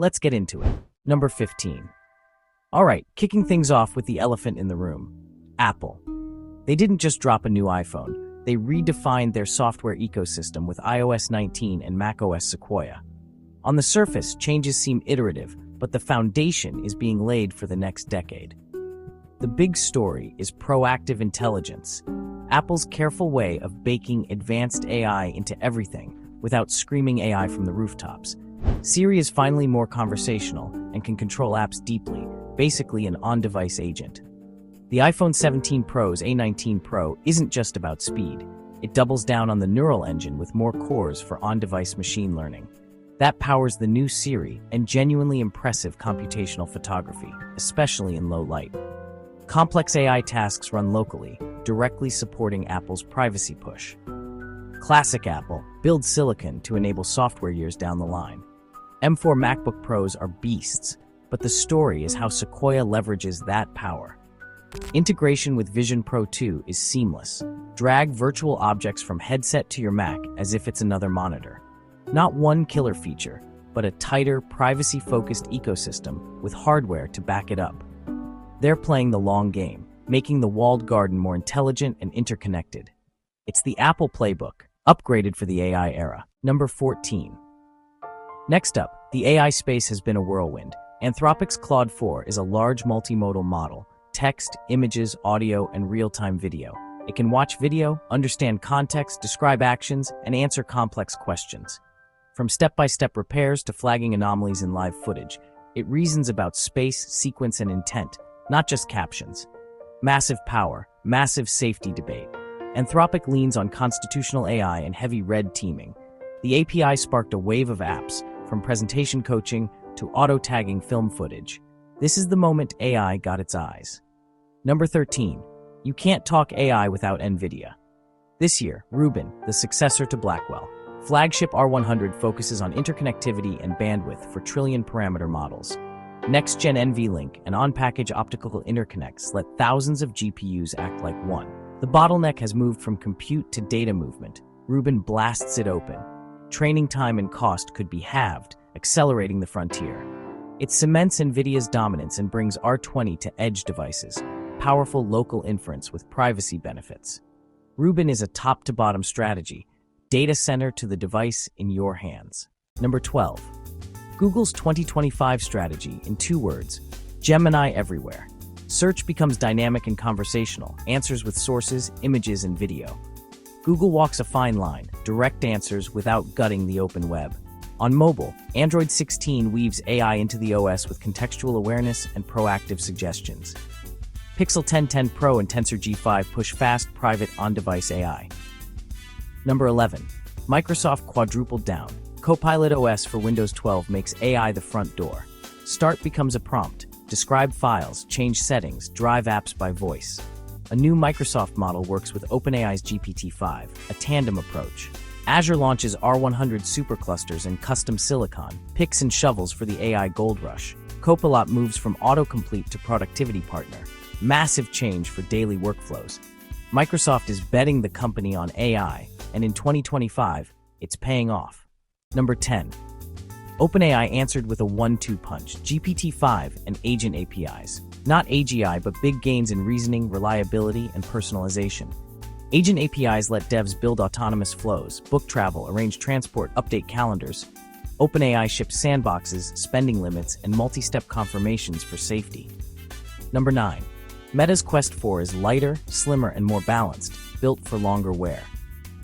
Let's get into it. Number 15. Alright, kicking things off with the elephant in the room. Apple. They didn't just drop a new iPhone, they redefined their software ecosystem with iOS 19 and macOS Sequoia. On the surface, changes seem iterative, but the foundation is being laid for the next decade. The big story is proactive intelligence, Apple's careful way of baking advanced AI into everything without screaming AI from the rooftops. Siri is finally more conversational and can control apps deeply, basically an on-device agent. The iPhone 17 Pro's A19 Pro isn't just about speed. It doubles down on the neural engine with more cores for on-device machine learning. That powers the new Siri and genuinely impressive computational photography, especially in low light. Complex AI tasks run locally, directly supporting Apple's privacy push. Classic Apple builds silicon to enable software years down the line. M4 MacBook Pros are beasts, but the story is how Sequoia leverages that power. Integration with Vision Pro 2 is seamless. Drag virtual objects from headset to your Mac as if it's another monitor. Not one killer feature, but a tighter, privacy-focused ecosystem with hardware to back it up. They're playing the long game, making the walled garden more intelligent and interconnected. It's the Apple playbook, upgraded for the AI era. Number 14. Next up, the AI space has been a whirlwind. Anthropic's Claude 4 is a large multimodal model, text, images, audio, and real-time video. It can watch video, understand context, describe actions, and answer complex questions. From step-by-step repairs to flagging anomalies in live footage, it reasons about space, sequence, and intent, not just captions. Massive power, massive safety debate. Anthropic leans on constitutional AI and heavy red teaming. The API sparked a wave of apps, from presentation coaching to auto-tagging film footage. This is the moment AI got its eyes. Number 13. You can't talk AI without NVIDIA. This year, Rubin, the successor to Blackwell, flagship R100 focuses on interconnectivity and bandwidth for trillion-parameter models. Next-gen NVLink and on-package optical interconnects let thousands of GPUs act like one. The bottleneck has moved from compute to data movement. Rubin blasts it open. Training time and cost could be halved, accelerating the frontier. It cements NVIDIA's dominance and brings R20 to edge devices, powerful local inference with privacy benefits. Rubin is a top-to-bottom strategy, data center to the device in your hands. Number 12. Google's 2025 strategy in 2 words, Gemini everywhere. Search becomes dynamic and conversational, answers with sources, images, and video. Google walks a fine line, direct answers without gutting the open web. On mobile, Android 16 weaves AI into the OS with contextual awareness and proactive suggestions. Pixel 1010 Pro and Tensor G5 push fast, private, on-device AI. Number 11. Microsoft quadrupled down. Copilot OS for Windows 12 makes AI the front door. Start becomes a prompt. Describe files, change settings, drive apps by voice. A new Microsoft model works with OpenAI's GPT-5, a tandem approach. Azure launches R100 superclusters and custom silicon, picks and shovels for the AI gold rush. Copilot moves from autocomplete to productivity partner. Massive change for daily workflows. Microsoft is betting the company on AI, and in 2025, it's paying off. Number 10. OpenAI answered with a 1-2 punch, GPT-5 and agent APIs. Not AGI, but big gains in reasoning, reliability, and personalization. Agent APIs let devs build autonomous flows, book travel, arrange transport, update calendars. OpenAI ships sandboxes, spending limits, and multi-step confirmations for safety. Number 9. Meta's Quest 4 is lighter, slimmer, and more balanced, built for longer wear.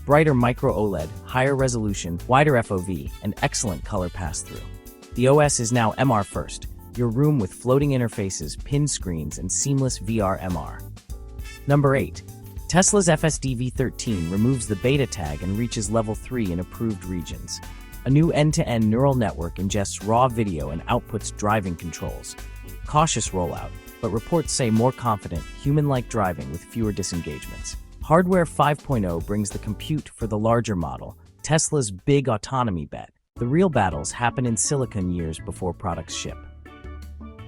Brighter micro OLED, higher resolution, wider FOV, and excellent color pass-through. The OS is now MR first, your room with floating interfaces, pinned screens, and seamless VR MR. Number 8. Tesla's FSD V13 removes the beta tag and reaches level 3 in approved regions. A new end-to-end neural network ingests raw video and outputs driving controls. Cautious rollout, but reports say more confident, human-like driving with fewer disengagements. Hardware 5.0 brings the compute for the larger model, Tesla's big autonomy bet. The real battles happen in silicon years before products ship.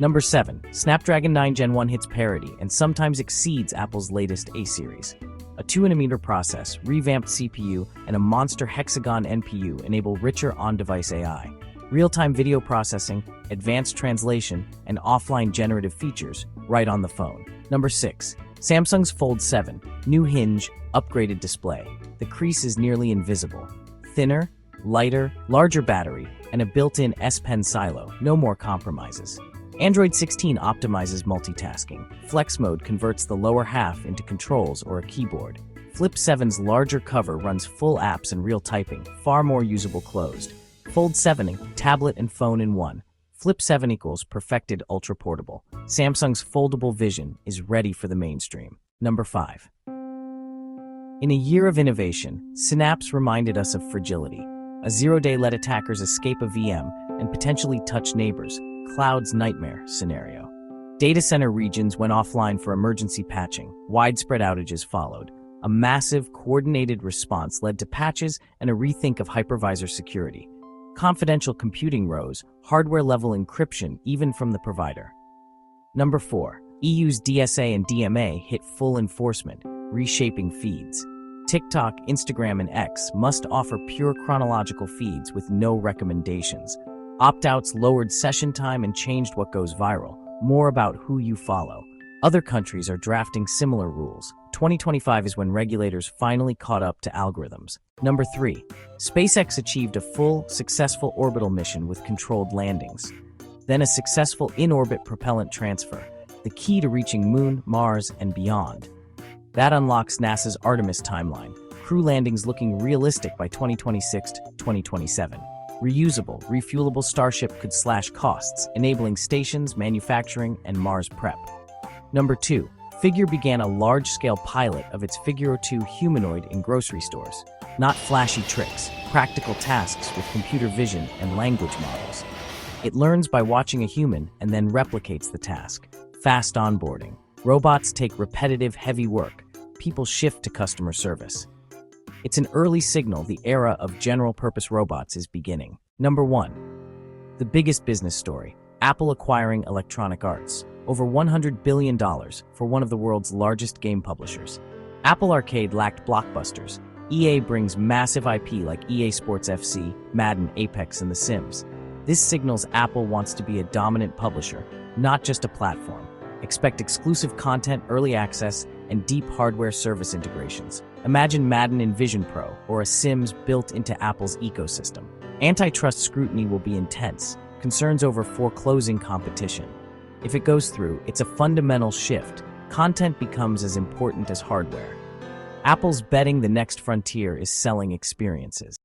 Number 7. Snapdragon 9 Gen 1 hits parity and sometimes exceeds Apple's latest A series. A 2nm process, revamped CPU, and a monster hexagon NPU enable richer on-device AI. real-time video processing, advanced translation, and offline generative features right on the phone. Number 6. Samsung's Fold 7, new hinge, upgraded display. The crease is nearly invisible. Thinner, lighter, larger battery, and a built-in S Pen silo, no more compromises. Android 16 optimizes multitasking. Flex Mode converts the lower half into controls or a keyboard. Flip 7's larger cover runs full apps and real typing, far more usable closed. Fold 7, tablet and phone in one. Flip 7 equals perfected ultra portable. Samsung's foldable vision is ready for the mainstream. Number 5. In a year of innovation, Synapse reminded us of fragility. A zero-day let attackers escape a VM and potentially touch neighbors, cloud's nightmare scenario. Data center regions went offline for emergency patching. Widespread outages followed. A massive, coordinated response led to patches and a rethink of hypervisor security. Confidential computing rose, hardware-level encryption even from the provider. Number 4. EU's DSA and DMA hit full enforcement, reshaping feeds. TikTok, Instagram, and X must offer pure chronological feeds with no recommendations. Opt-outs lowered session time and changed what goes viral, more about who you follow. Other countries are drafting similar rules. 2025 is when regulators finally caught up to algorithms. Number 3. SpaceX achieved a full, successful orbital mission with controlled landings. Then a successful in-orbit propellant transfer, the key to reaching Moon, Mars, and beyond. That unlocks NASA's Artemis timeline, crew landings looking realistic by 2026-2027. Reusable, refuelable Starship could slash costs, enabling stations, manufacturing, and Mars prep. Number 2. Figure began a large-scale pilot of its Figure 2 humanoid in grocery stores. Not flashy tricks, practical tasks with computer vision and language models. It learns by watching a human and then replicates the task. Fast onboarding. Robots take repetitive, heavy work. People shift to customer service. It's an early signal the era of general-purpose robots is beginning. Number 1. The biggest business story. Apple acquiring Electronic Arts. Over $100 billion for one of the world's largest game publishers. Apple Arcade lacked blockbusters. EA brings massive IP like EA Sports FC, Madden, Apex, and The Sims. This signals Apple wants to be a dominant publisher, not just a platform. Expect exclusive content, early access, and deep hardware service integrations. Imagine Madden in Vision Pro or a Sims built into Apple's ecosystem. Antitrust scrutiny will be intense, concerns over foreclosing competition. If it goes through, it's a fundamental shift. Content becomes as important as hardware. Apple's betting the next frontier is selling experiences.